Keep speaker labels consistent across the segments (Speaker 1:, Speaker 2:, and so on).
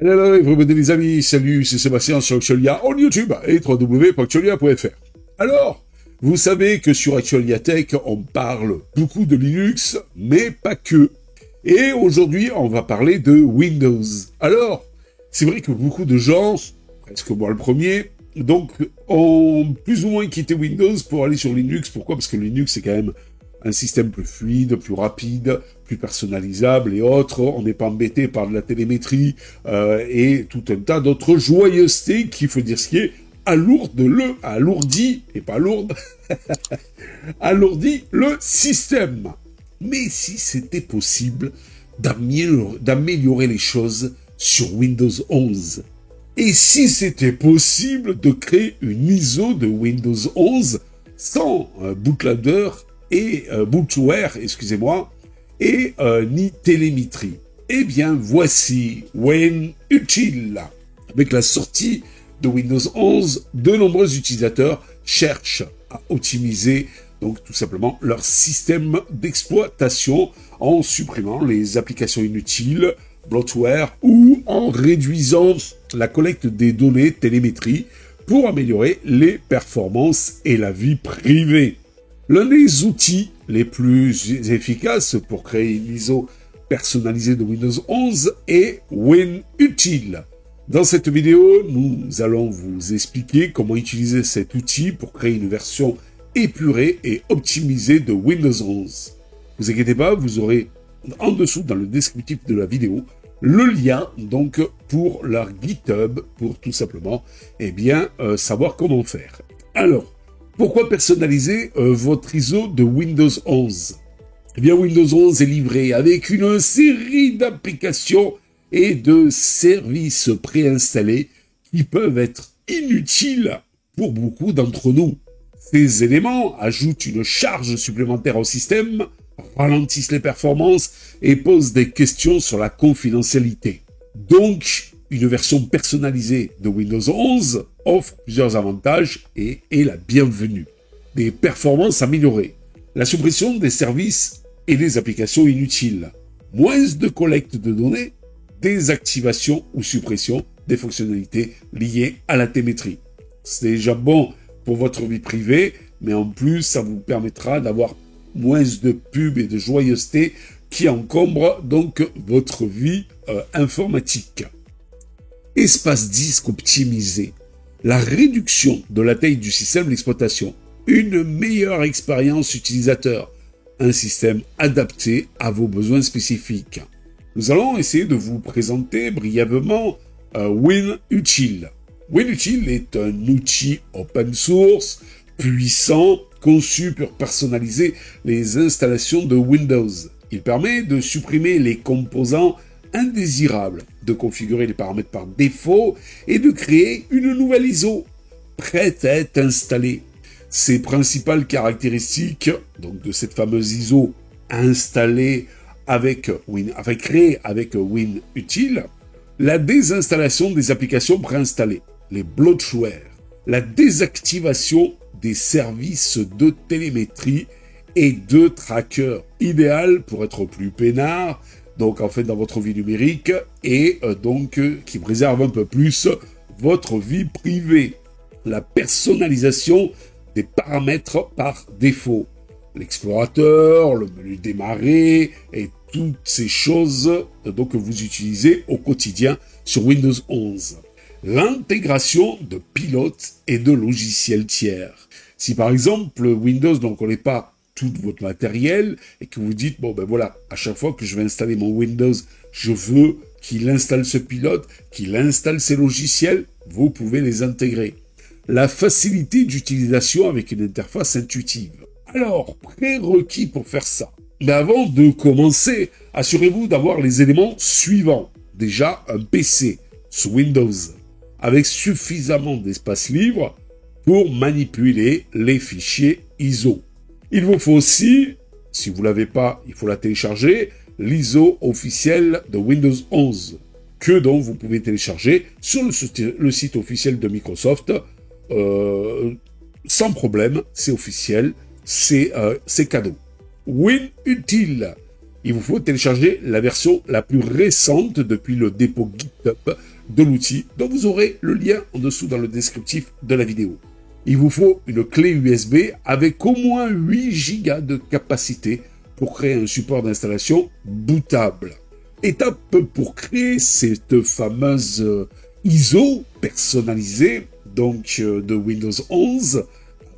Speaker 1: Hello, bienvenue les amis, salut, c'est Sébastien sur Actualia en YouTube et www.actualia.fr. Alors, vous savez que sur Actualia Tech, on parle beaucoup de Linux, mais pas que. Et aujourd'hui, on va parler de Windows. Alors, c'est vrai que beaucoup de gens, presque moi le premier, donc ont plus ou moins quitté Windows pour aller sur Linux. Pourquoi? Parce que Linux, c'est quand même un système plus fluide, plus rapide, plus personnalisable et autres. On n'est pas embêté par de la télémétrie et tout un tas d'autres joyeusetés qui, faut dire ce qui est, alourdit, et pas lourde, alourdit le système. Mais si c'était possible d'améliorer les choses sur Windows 11, et si c'était possible de créer une ISO de Windows 11 sans bootloader et bootware, excusez-moi, et ni télémétrie. Eh bien, voici WinUtil. Avec la sortie de Windows 11, de nombreux utilisateurs cherchent à optimiser donc tout simplement leur système d'exploitation en supprimant les applications inutiles, bloatware ou en réduisant la collecte des données télémétrie pour améliorer les performances et la vie privée. L'un des outils les plus efficaces pour créer une ISO personnalisée de Windows 11 est WinUtil. Dans cette vidéo, nous allons vous expliquer comment utiliser cet outil pour créer une version épurée et optimisée de Windows 11. Ne vous inquiétez pas, vous aurez en dessous dans le descriptif de la vidéo le lien donc pour leur GitHub pour tout simplement savoir comment faire. Alors, pourquoi personnaliser votre ISO de Windows 11? Eh bien, Windows 11 est livré avec une série d'applications et de services préinstallés qui peuvent être inutiles pour beaucoup d'entre nous. Ces éléments ajoutent une charge supplémentaire au système, ralentissent les performances et posent des questions sur la confidentialité. Donc, une version personnalisée de Windows 11 offre plusieurs avantages et est la bienvenue. Des performances améliorées, la suppression des services et des applications inutiles, moins de collecte de données, désactivation ou suppression des fonctionnalités liées à la télémétrie. C'est déjà bon pour votre vie privée, mais en plus, ça vous permettra d'avoir moins de pubs et de joyeuseté qui encombrent donc votre vie informatique. Espace disque optimisé, la réduction de la taille du système d'exploitation, une meilleure expérience utilisateur, un système adapté à vos besoins spécifiques. Nous allons essayer de vous présenter brièvement WinUtil. WinUtil est un outil open source, puissant, conçu pour personnaliser les installations de Windows. Il permet de supprimer les composants indésirables, de configurer les paramètres par défaut et de créer une nouvelle ISO prête à être installée. Ses principales caractéristiques donc de cette fameuse ISO installée créée avec WinUtil, la désinstallation des applications préinstallées, les bloatware, la désactivation des services de télémétrie et de trackers, idéal pour être plus peinard, donc en fait dans votre vie numérique, et qui préserve un peu plus votre vie privée. La personnalisation des paramètres par défaut, l'explorateur, le menu démarrer et toutes ces choses donc, que vous utilisez au quotidien sur Windows 11. L'intégration de pilotes et de logiciels tiers. Si par exemple Windows ne connaît pas tout votre matériel et que vous dites, bon ben voilà, à chaque fois que je vais installer mon Windows, je veux qu'il installe ce pilote, qu'il installe ces logiciels, vous pouvez les intégrer. La facilité d'utilisation avec une interface intuitive. Alors, prérequis pour faire ça. Mais avant de commencer, assurez-vous d'avoir les éléments suivants. Déjà, un PC sous Windows, avec suffisamment d'espace libre pour manipuler les fichiers ISO. Il vous faut aussi, si vous ne l'avez pas, il faut la télécharger, l'ISO officielle de Windows 11, dont vous pouvez télécharger sur le site officiel de Microsoft, sans problème, c'est officiel, c'est cadeau. WinUtil il vous faut télécharger la version la plus récente depuis le dépôt GitHub de l'outil, dont vous aurez le lien en dessous dans le descriptif de la vidéo. Il vous faut une clé USB avec au moins 8 Go de capacité pour créer un support d'installation bootable. Étape pour créer cette fameuse ISO personnalisée donc de Windows 11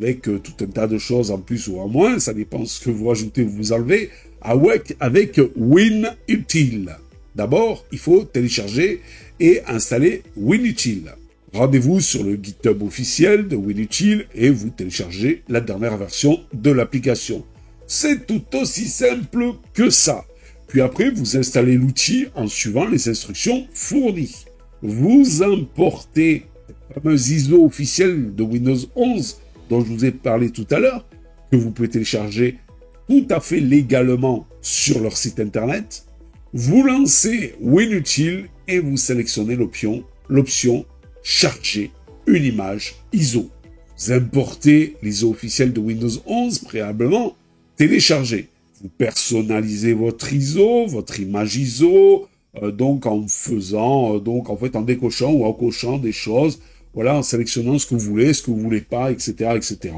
Speaker 1: avec tout un tas de choses en plus ou en moins, ça dépend ce que vous rajoutez ou vous enlevez, avec WinUtil. D'abord, il faut télécharger et installer WinUtil. Rendez-vous sur le GitHub officiel de WinUtil et vous téléchargez la dernière version de l'application. C'est tout aussi simple que ça. Puis après, vous installez l'outil en suivant les instructions fournies. Vous importez la fameuse ISO officielle de Windows 11 dont je vous ai parlé tout à l'heure, que vous pouvez télécharger tout à fait légalement sur leur site internet. Vous lancez WinUtil et vous sélectionnez l'option charger une image ISO. Vous importez l'ISO officielle de Windows 11 préalablement téléchargée. Vous personnalisez votre ISO, votre image ISO, donc en décochant ou en cochant des choses, voilà, en sélectionnant ce que vous voulez pas, etc., etc.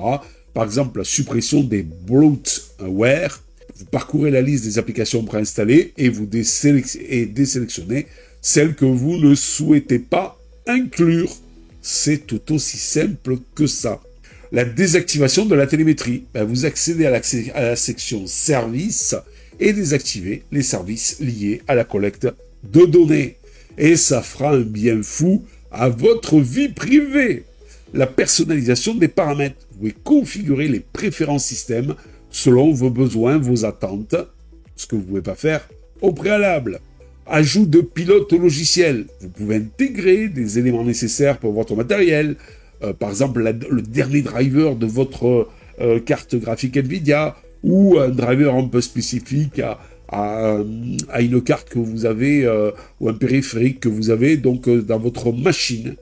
Speaker 1: Par exemple, la suppression des bloatware. Vous parcourez la liste des applications préinstallées et vous désélectionnez celles que vous ne souhaitez pas inclure. C'est tout aussi simple que ça. La désactivation de la télémétrie. Vous accédez à la section services et désactivez les services liés à la collecte de données. Et ça fera un bien fou à votre vie privée. La personnalisation des paramètres. Vous pouvez configurer les préférences système selon vos besoins, vos attentes, ce que vous ne pouvez pas faire au préalable. Ajout de pilote au logiciel. Vous pouvez intégrer des éléments nécessaires pour votre matériel. Par exemple, le dernier driver de votre carte graphique NVIDIA ou un driver un peu spécifique à une carte que vous avez ou un périphérique que vous avez donc dans votre machine.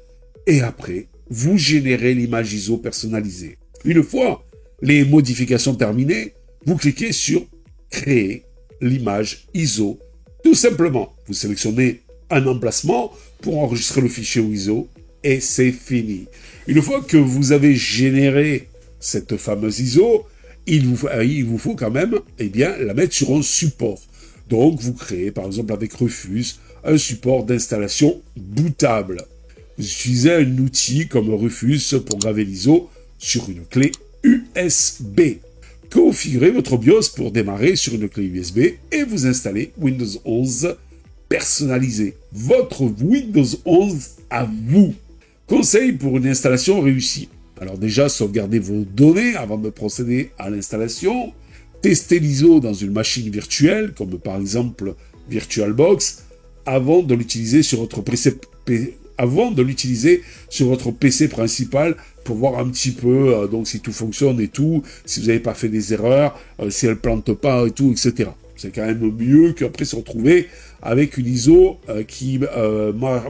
Speaker 1: Et après, vous générez l'image ISO personnalisée. Une fois les modifications terminées, vous cliquez sur « Créer l'image ISO ». Tout simplement, vous sélectionnez un emplacement pour enregistrer le fichier ISO et c'est fini. Une fois que vous avez généré cette fameuse ISO, il vous faut quand même la mettre sur un support. Donc, vous créez, par exemple avec Rufus, un support d'installation bootable. Vous utilisez un outil comme Rufus pour graver l'ISO sur une clé USB. Configurez votre BIOS pour démarrer sur une clé USB et vous installez Windows 11 personnalisé. Votre Windows 11 à vous. Conseil pour une installation réussie. Alors déjà, sauvegardez vos données avant de procéder à l'installation. Testez l'ISO dans une machine virtuelle, comme par exemple VirtualBox, avant de l'utiliser sur votre PC principal pour voir un petit peu donc si tout fonctionne et tout, si vous n'avez pas fait des erreurs, si elle plante pas et tout, etc. C'est quand même mieux qu'après se retrouver avec une ISO qui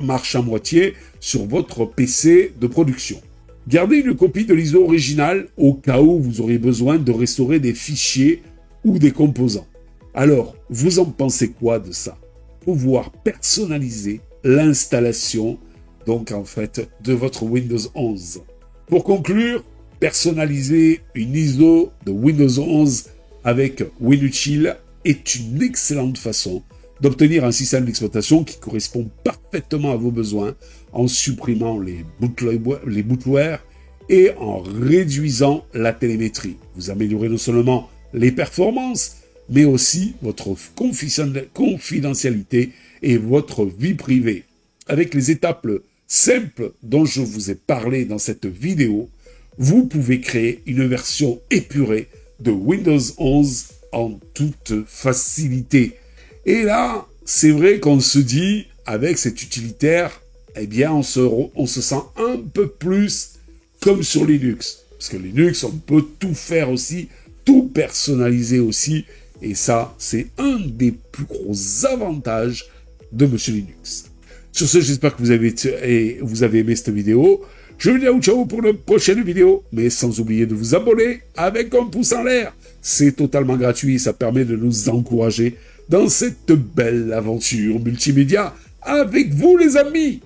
Speaker 1: marche à moitié sur votre PC de production. Gardez une copie de l'ISO originale au cas où vous auriez besoin de restaurer des fichiers ou des composants. Alors, vous en pensez quoi de ça? Pouvoir personnaliser l'installation, donc en fait, de votre Windows 11. Pour conclure, personnaliser une ISO de Windows 11 avec WinUtil est une excellente façon d'obtenir un système d'exploitation qui correspond parfaitement à vos besoins en supprimant les bootware et en réduisant la télémétrie. Vous améliorez non seulement les performances, mais aussi votre confidentialité et votre vie privée. Avec les étapes simples dont je vous ai parlé dans cette vidéo, vous pouvez créer une version épurée de Windows 11 en toute facilité. Et là, c'est vrai qu'on se dit, avec cet utilitaire, eh bien, on se sent un peu plus comme sur Linux. Parce que Linux, on peut tout faire aussi, tout personnaliser aussi. Et ça, c'est un des plus gros avantages de Monsieur Linux. Sur ce, j'espère que vous avez aimé cette vidéo. Je vous dis ciao pour une prochaine vidéo. Mais sans oublier de vous abonner avec un pouce en l'air. C'est totalement gratuit et ça permet de nous encourager dans cette belle aventure multimédia avec vous les amis.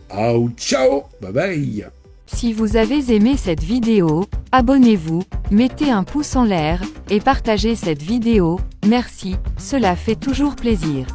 Speaker 1: Ciao, bye bye.
Speaker 2: Si vous avez aimé cette vidéo, abonnez-vous, mettez un pouce en l'air, et partagez cette vidéo, merci, cela fait toujours plaisir.